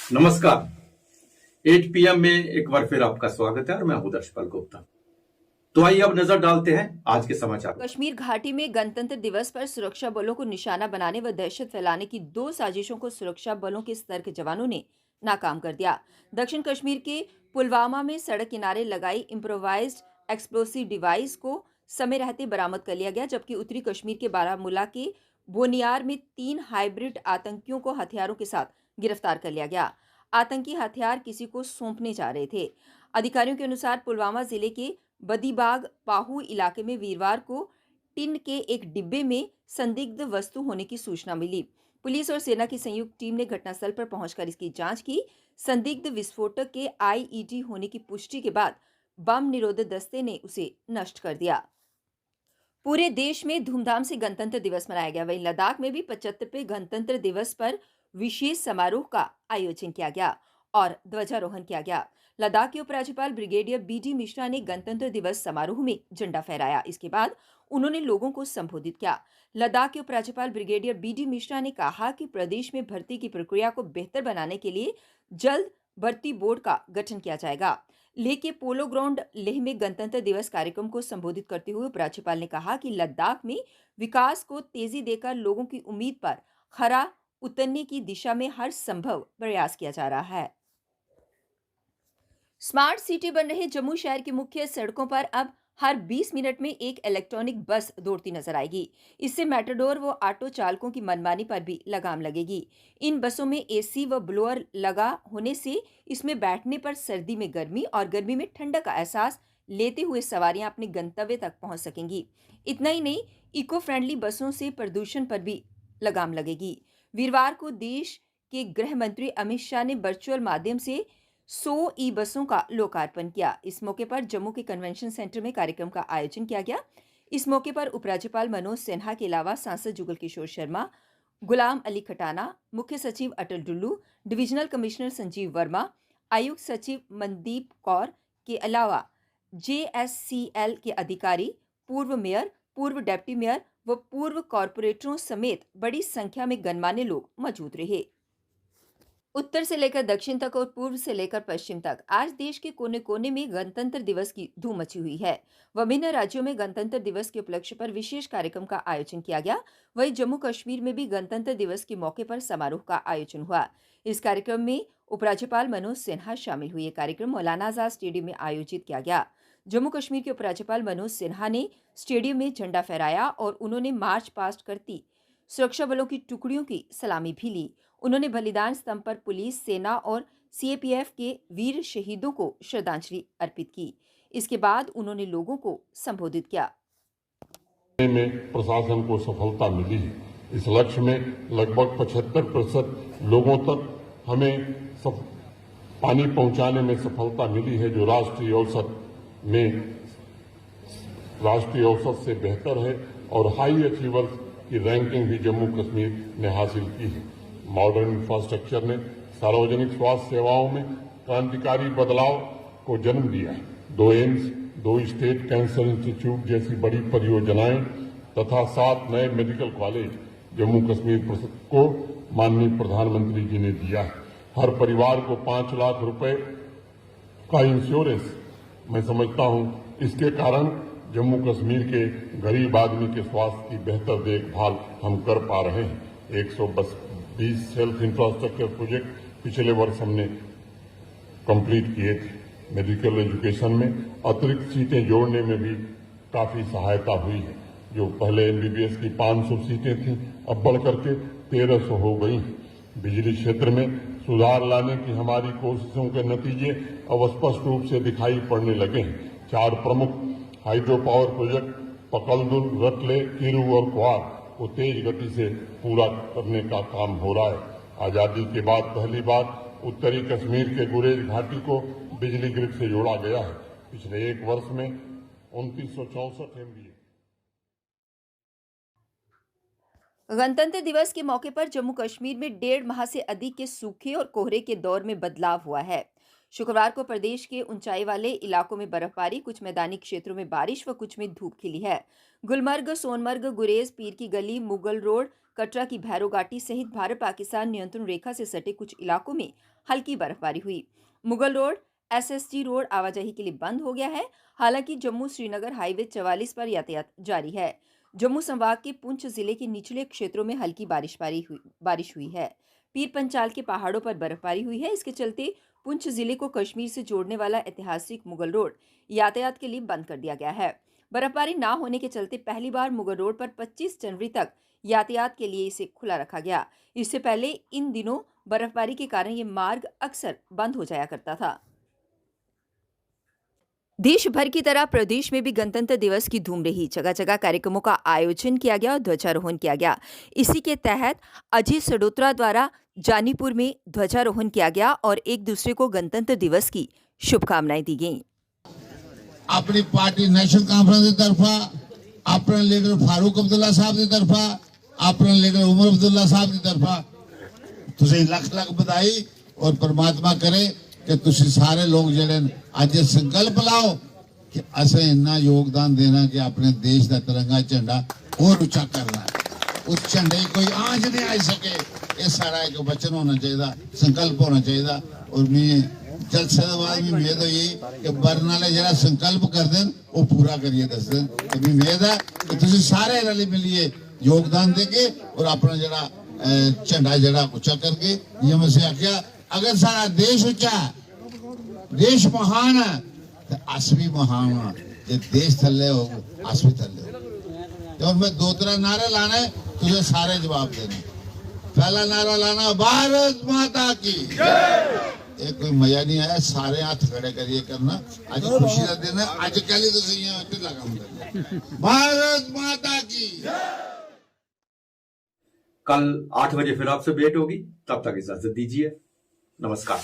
नमस्कार। 8 PM में एक बार फिर आपका स्वागत है और मैं हूं दर्शपाल गुप्ता। तो आइए अब नजर डालते हैं आज के समाचार। कश्मीर घाटी में गणतंत्र दिवस पर सुरक्षा बलों को निशाना बनाने व दहशत फैलाने की 2 साजिशों को सुरक्षा बलों के सतर्क जवानों ने नाकाम कर दिया। दक्षिण कश्मीर के पुलवामा में सड़क किनारे लगाई इम्प्रोवाइज्ड एक्सप्लोसिव डिवाइस को समय रहते बरामद कर लिया गया, जबकि उत्तरी कश्मीर के बारामूला के बोनियार में 3 हाइब्रिड आतंकियों को हथियारों के साथ गिरफ्तार कर लिया गया। आतंकी हथियार किसी को सौंपने जा रहे थे। अधिकारियों के अनुसार पुलवामा जिले के बदीबाग पाहू इलाके में वीरवार को टिन के एक डिब्बे में संदिग्ध वस्तु होने की सूचना मिली। पुलिस और सेना की संयुक्त टीम ने घटनास्थल पर पहुंचकर इसकी जांच की। संदिग्ध विस्फोटक के आईईडी होने की पुष्टि के बाद बम निरोधक दस्ते ने उसे नष्ट कर दिया। पूरे देश में धूमधाम से गणतंत्र दिवस मनाया गया। वहीं लद्दाख में भी 75वें गणतंत्र दिवस पर विशेष समारोह का आयोजन किया गया और ध्वजारोहण किया गया। लद्दाख के उपराज्यपाल ब्रिगेडियर बीडी मिश्रा ने गणतंत्र दिवस समारोह में झंडा फहराया। इसके बाद उन्होंने लोगों को संबोधित किया। लद्दाख के उपराज्यपाल ब्रिगेडियर बीडी मिश्रा ने कहा कि प्रदेश में भर्ती की प्रक्रिया को बेहतर बनाने के लिए जल्द भर्ती बोर्ड का गठन किया जाएगा। लेह के पोलो ग्राउंड लेह में गणतंत्र दिवस कार्यक्रम को संबोधित करते हुए उपराज्यपाल ने कहा कि लद्दाख में विकास को तेजी देकर लोगों की उम्मीद पर खरा उतरने की दिशा में हर संभव प्रयास किया जा रहा है। स्मार्ट सिटी बन रहे जम्मू शहर की मुख्य सड़कों पर अब हर 20 मिनट में एक इलेक्ट्रॉनिक बस दौड़ती नजर आएगी। इससे मेट्रोडोर व ऑटो चालकों की मनमानी पर भी लगाम लगेगी। इन बसों में एसी व ब्लोअर लगा होने से इसमें बैठने पर सर्दी में गर्मी और गर्मी में ठंडक का एहसास लेते हुए सवारियां अपने गंतव्य तक पहुंच सकेंगी। इतना ही नहीं, इको फ्रेंडली बसों से प्रदूषण पर भी लगाम लगेगी। वीरवार को देश के गृह मंत्री अमित शाह ने वर्चुअल माध्यम से 100 ई बसों का लोकार्पण किया। इस मौके पर जम्मू के कन्वेंशन सेंटर में कार्यक्रम का आयोजन किया गया। इस मौके पर उपराज्यपाल मनोज सिन्हा के अलावा सांसद जुगल किशोर शर्मा, गुलाम अली खटाना, मुख्य सचिव अटल डुल्लू, डिविजनल कमिश्नर संजीव वर्मा, आयुक्त सचिव मनदीप कौर के अलावा जेएससीएल के अधिकारी, पूर्व मेयर, पूर्व डेप्टी मेयर व पूर्व कॉरपोरेटरों समेत बड़ी संख्या में गणमान्य लोग मौजूद रहे। उत्तर से लेकर दक्षिण तक और पूर्व से लेकर पश्चिम तक आज देश के कोने कोने में गणतंत्र दिवस की धूम मची हुई है। विभिन्न राज्यों में गणतंत्र दिवस के उपलक्ष्य पर विशेष कार्यक्रम का आयोजन किया गया। वहीं जम्मू कश्मीर में भी गणतंत्र दिवस के मौके पर समारोह का आयोजन हुआ। इस कार्यक्रम में उपराज्यपाल मनोज सिन्हा शामिल हुए। कार्यक्रम मौलाना आजाद स्टेडियम में आयोजित किया गया। जम्मू कश्मीर के उपराज्यपाल मनोज सिन्हा ने स्टेडियम में झंडा फहराया और उन्होंने मार्च पास्ट करती सुरक्षा बलों की टुकड़ियों की सलामी भी ली। उन्होंने बलिदान स्तंभ पर पुलिस, सेना और सीएपीएफ के वीर शहीदों को श्रद्धांजलि अर्पित की। इसके बाद उन्होंने लोगों को संबोधित किया। में प्रशासन को सफलता मिली है। इस लक्ष्य में लगभग 75% लोगों तक हमें पानी पहुंचाने में सफलता मिली है, जो राष्ट्रीय औसत से बेहतर है और हाई अचीवर्स की रैंकिंग भी जम्मू कश्मीर ने हासिल की है। मॉडर्न इंफ्रास्ट्रक्चर ने सार्वजनिक स्वास्थ्य सेवाओं में क्रांतिकारी बदलाव को जन्म दिया है। 2 एम्स, 2 स्टेट कैंसर इंस्टीट्यूट जैसी बड़ी परियोजनाएं तथा 7 नए मेडिकल कॉलेज जम्मू कश्मीर को माननीय प्रधानमंत्री जी ने दिया है। हर परिवार को 5 लाख रुपए का इंश्योरेंस, मैं समझता हूं इसके कारण जम्मू कश्मीर के गरीब आदमी के स्वास्थ्य की बेहतर देखभाल हम कर पा रहे हैं। 120 हेल्थ इंफ्रास्ट्रक्चर प्रोजेक्ट पिछले वर्ष हमने कंप्लीट किए थे। मेडिकल एजुकेशन में अतिरिक्त सीटें जोड़ने में भी काफी सहायता हुई है। जो पहले एमबीबीएस की 500 सीटें थीं, अब बढ़कर के 1300 हो गई हैं। बिजली क्षेत्र में सुधार लाने की हमारी कोशिशों के नतीजे अब स्पष्ट रूप से दिखाई पड़ने लगे हैं। 4 प्रमुख hydro power project Pakaldul, रटले, Kiru और क्वार को तेज गति से पूरा करने का काम हो रहा है। आजादी के बाद पहली बार उत्तरी कश्मीर के गुरेज घाटी को बिजली ग्रिड से जोड़ा गया है। पिछले 1 वर्ष में 2964 एमबीए। गणतंत्र दिवस के मौके पर जम्मू कश्मीर में 1.5 माह से अधिक के सूखे और कोहरे के दौर में बदलाव हुआ है। शुक्रवार को प्रदेश के ऊंचाई वाले इलाकों में बर्फबारी, कुछ मैदानी क्षेत्रों में बारिश व कुछ में धूप खिली है। गुलमर्ग, सोनमर्ग, गुरेज, पीर की गली, मुगल रोड, कटरा की भैरो घाटी सहित भारत पाकिस्तान नियंत्रण रेखा से सटे कुछ इलाकों में हल्की बर्फबारी हुई। मुगल रोड, एसएसटी रोड आवाजाही के लिए बंद हो गया है। हालांकि जम्मू श्रीनगर हाईवे 44 पर यातायात जारी है। जम्मू संभाग के पुंछ जिले के निचले क्षेत्रों में हल्की बारिश हुई है। पीर पंचाल के पहाड़ों पर बर्फबारी हुई है। इसके चलते पुंछ जिले को कश्मीर से जोड़ने वाला ऐतिहासिक मुगल रोड यातायात के लिए बंद कर दिया गया है। बर्फबारी ना होने के चलते पहली बार मुगल रोड पर 25 जनवरी तक यातायात के लिए इसे खुला रखा गया। इससे पहले इन दिनों बर्फबारी के कारण ये मार्ग अक्सर बंद हो जाया करता था। देश भर की तरह प्रदेश में भी गणतंत्र दिवस की धूम रही। जगह जगह कार्यक्रमों का आयोजन किया गया और ध्वजारोहण किया गया। इसी के तहत अजय सडोत्रा द्वारा जानीपुर में ध्वजारोहण किया गया और एक दूसरे को गणतंत्र दिवस की शुभकामनाएं दी गईं। अपनी पार्टी नेशनल कॉन्फ्रेंस की तरफा, अपने लीडर फारूक अब्दुल्ला साहब की तरफा, अपने लीडर उमर अब्दुल्ला साहब की तरफा तुझे लख लख बधाई और परमात्मा करे कि तुसी सारे लोग जेडे अज संकल्प लाओ कि असें इन्ना योगदान देना कि अपने देश का तिरंगा झंडा और उच्चा करना है। उस झंडे कोई आंच नहीं आई सके, ये सारा एक वचन होना चाहिए, संकल्प होना चाहिए। और मैं जलसे के बाद भी उम्मीद हुई कि बरनाले जरा संकल्प कर दें वो पूरा करिए दस दिन। तो उम्मीद है कि तुसी सारे रली मिलिए योगदान देके और अपना जरा झंडा जरा उच्चा करके ये मैं से आख्या अगर सारा देश उच्चा देश महान है तो अस भी महान है। जे देश थले हो अस भी थले हो। और मैं 2-3 नारे लाने तुझे सारे जवाब देने। पहला नारा लाना भारत माता की जय। कोई मजा नहीं आया, सारे हाथ खड़े करिए करना। आज खुशी का दिन है, आज कल ही तो लगा भारत माता की। कल 8 बजे फिर आपसे भेंट होगी, तब तक इजाजत दीजिए। नमस्कार।